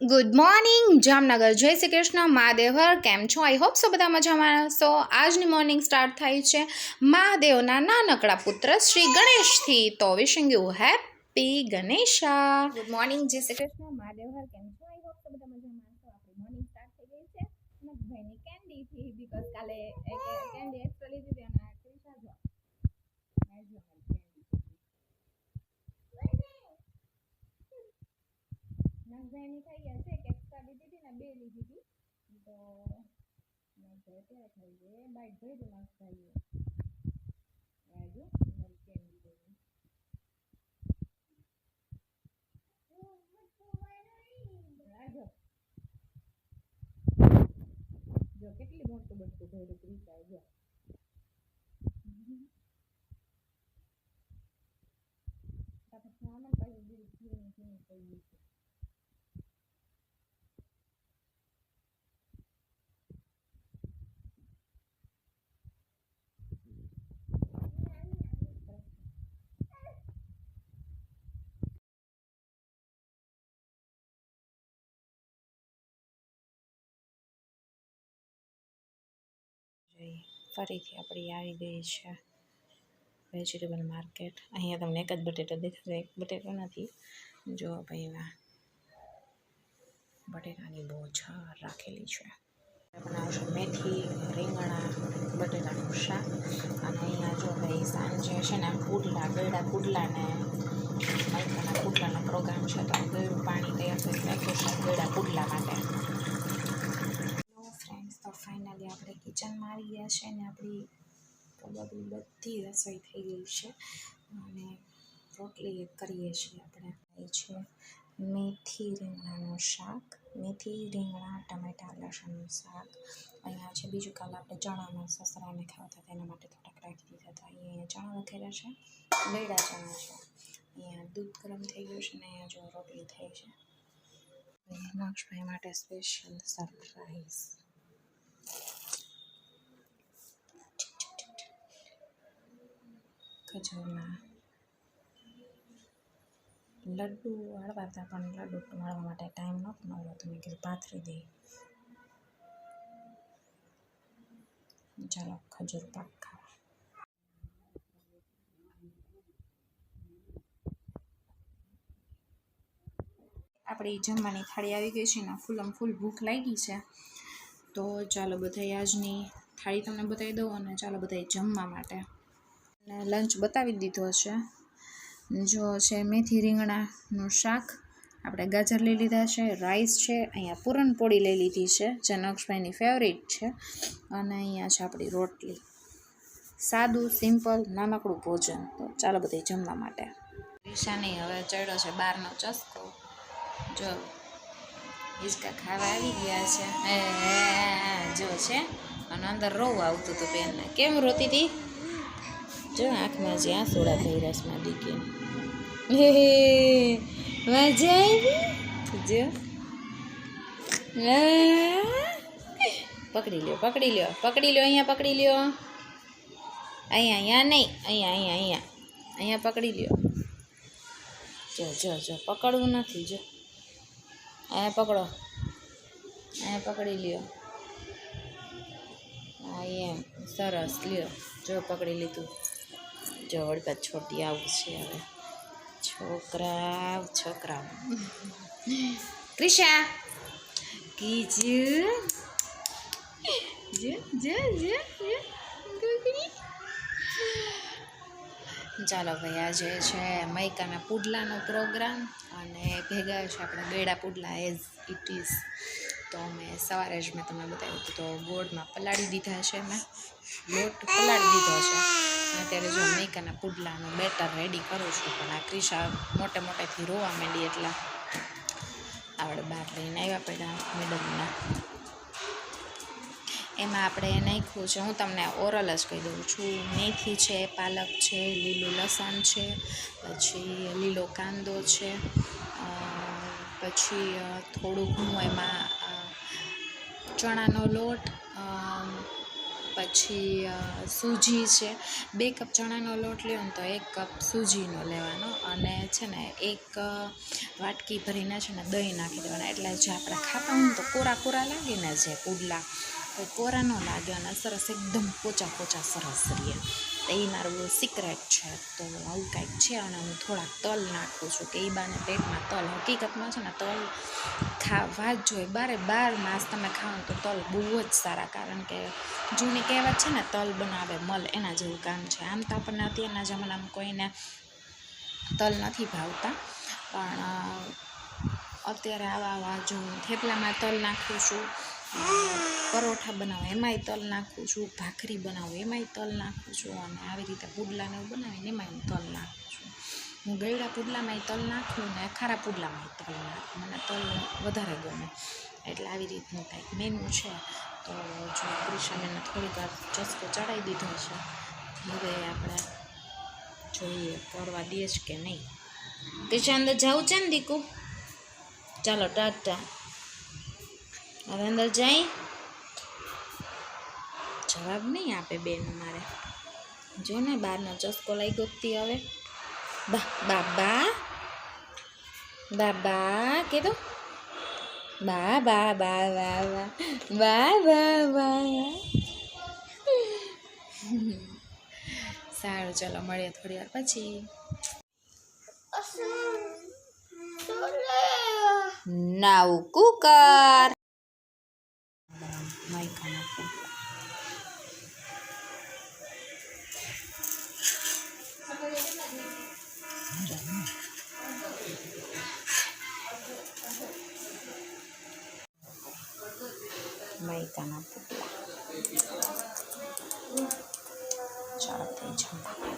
Good morning Jamnagar, જય શ્રી કૃષ્ણ, મહાદેવર. કેમ છો? આઈ હોપ સો બધા મજામાં. સો આજની મોર્નિંગ સ્ટાર્ટ થાય છે મહાદેવના નાનકડા પુત્ર શ્રી ગણેશથી. તો wishing you happy Ganesha. Good morning, જય શ્રી કૃષ્ણ, મહાદેવર. કેમ છો? આઈ હોપ સો બધા મજામાં. તો આપણી મોર્નિંગ સ્ટાર્ટ થઈ ગઈ છે નગભાઈની કેન્ડીથી, બીકોઝ કાલે કેન્ડી એક્સ્ટ્રા લીધી હતી અને ક્રિશા જો નગભાઈની થઈ ગયા છે કે એક્સ્ટ્રા લીધી હતી ને 2 લીધી હતી. તો અત્યારે થઈ ગઈ બાઈટ ભરી દઉં નાસ્તાઈએ રાજુ કેન્ડી રાજો જો કેટલી મોટું બટકું ભર્યું ક્રિશા જો પછી આમાં પાછું બીજું ધીરું ધીરું થઈ ગયું છે. ફરીથી આપણી આવી ગઈ છે વેજીટેબલ માર્કેટ. અહીંયા તમને એક જ બટેટા દેખાશે, એક બટેટો નથી. જો ભાઈ વાહ, બટેટાની બહુ છાર રાખેલી છે. બનાવશું મેથી, રીંગણા, બટેટાનું શાક. અને અહીંયા જો ભાઈ સાંજે છે ને ગળ્યા પુડલાને મરચાના પુડલાનો પ્રોગ્રામ છે, તો ગળ્યું પાણી તૈયાર કરી રાખ્યું છે ગળ્યા પુડલા માટે. ફ્રેન્ડ્સ, તો ફાઇનલી આપણે કિચનમાં આવી ગયા છે ને આપણી પ્રોબેબલી બધી રસોઈ થઈ ગઈ છે અને રોટલી કરીએ છીએ આપણે. એ છે મેથી રીંગણાનું શાક, મેથી રીંગણા ટમેટા લસણનું શાક. અહીંયા છે બીજું, કાલે આપણે ચણાના સસરાને ખાતા હતા એના માટે થોડાક રાખી દીધા હતા. અહીંયા ચણા વખેર્યા છે, ગળ્યા ચણા છે. અહીંયા દૂધ ગરમ થઈ ગયું છે ને અહીંયા જો રોટલી થઈ છે. નક્ષભાઈ માટે સ્પેશિયલ સરપ્રાઈઝ. ખજૂરના લડ્ડુ વાળવા હતા પણ લડ્ડુ વાળવા માટે ટાઈમ નહોતો મળ્યો, તો મેં કીધું પાથરી દઈ. ચાલો ખજૂર પાક ખાવા. આપણી જમવાની થાળી આવી ગઈ છે ને ફૂલમ ફૂલ ભૂખ લાગી છે. તો ચાલો બધાય આજની થાળી તમને બતાવી દઉં અને ચાલો બધાય જમવા માટે. અને લંચ બતાવી દીધો છે. જો છે મેથી રીંગણાનું શાક, આપણે ગાજર લઈ લીધા છે, રાઈસ છે, અહીંયા પૂરણપોળી લઈ લીધી છે જે નક્ષભાઈની ફેવરિટ છે, અને અહીંયા છે આપણી રોટલી. સાદું સિમ્પલ નાનકડું ભોજન. તો ચાલો બધાય જમવા માટે. ઈશાની હવે ચડ્યો છે બહારનો ચસ્કો. જો હિંચકા ખાવા આવી ગયા છે. જો છે અને અંદર રોવું આવતું હતું બેનને. કેમ રોતી હતી? જો આંખમાં જે આંસુડા થઈ રસમાં દીકરી. મજા આવી. જો પકડી લ્યો, પકડી લ્યો, પકડી લ્યો, અહીંયા પકડી લ્યો. અહીંયા નહીં, અહીંયા પકડી લ્યો. જો જો જો પકડવું નથી. જો અહીંયા પકડો, અહીંયા પકડી લ્યો. હા એમ સરસ લ્યો. જો પકડી લીધું. જો વળપાત છોટી આવું છે હવે. છોકરા ક્રિશા કીજું. ચાલો ભાઈ, આજે છે મૈકાના પુડલાનો પ્રોગ્રામ અને ભેગા છે આપણે ગળ્યા પુડલા એઝ ઇટ ઇઝ. તો મેં સવારે જ મેં તમને બતાવ્યું હતું, તો ગોળમાં પલાળી દીધા છે. મેં લોટ પલાળી દીધો છે. અત્યારે જો મૈકાના પુડલાનું બેટર રેડી કરું છું, પણ આ ક્રિશા મોટેથી રોવા માંડી એટલે આપણે બહાર લઈને આવ્યા પડ્યા મેડમના. એમાં આપણે નાખ્યું છે, હું તમને ઓરલ જ કહી દઉં છું, મેથી છે, પાલક છે, લીલું લસણ છે, પછી લીલો કાંદો છે, પછી થોડુંક હું એમાં ચણાનો લોટ, પછી સૂજી છે, 2 કપ ચણાનો લોટ લ્યો ને તો 1 કપ સૂજીનો લેવાનો, અને છે ને 1 વાટકી ભરીને છે ને દહીં નાખી દેવાના, એટલે જે આપણે ખાતા હોય ને તો કોરા કોરા લાગે ને જે પુડલા, તો કોરા ન લાગે અને સરસ એકદમ પોચા પોચા સરસ રહીએ. તો એ મારું સિક્રેટ છે. તો આવું કાંઈક છે. અને હું થોડાક તલ નાખું છું કે એ બાને પેટમાં તલ, હકીકતમાં છે ને તલ ખાવા જ જોઈએ. બાર માસ તમે ખાઓ તો તલ બહુ જ સારા, કારણ કે જૂની કહેવત છે ને તલ બનાવે મલ, એના જેવું કામ છે. આમ તો આપણને અત્યારના જમાનામાં કોઈને તલ નથી ભાવતા, પણ અત્યારે આવા જો થેપલામાં તલ નાખું છું, પરોઠા બનાવું એમાંય તલ નાખું છું, ભાખરી બનાવું એમાંય તલ નાખું છું, અને આવી રીતે પુડલાને એવું બનાવીને એમાંય તલ નાખું છું. હું ગળ્યા પુડલામાંય તલ નાખું ને ખારા પુડલામાંય તલ નાખું, મને તલ વધારે ગમે. એટલે આવી રીતનું કંઈક મેનુ છે. તો જો ક્રિશાને થોડીક વાર ચસ્કો ચડાવી દીધો છે, હવે આપણે જોઈએ કરવા દે છે કે નહીં. ક્રિશા અંદર જવું છે ને દીકુ? ચાલો ટાટા. હવે અંદર જાય, જવાબ નહીં આપે બેન મારે. જો ને બહારનો ચસ્કો લઈ ગોતતી હવે. બાબા બાબા કીધું, બા બા બા બા બા બા બા. સારું ચાલો મળીએ થોડી વાર પછી. નાવ કુકર માયકાના પુડલા ચાલો થઈ જાય.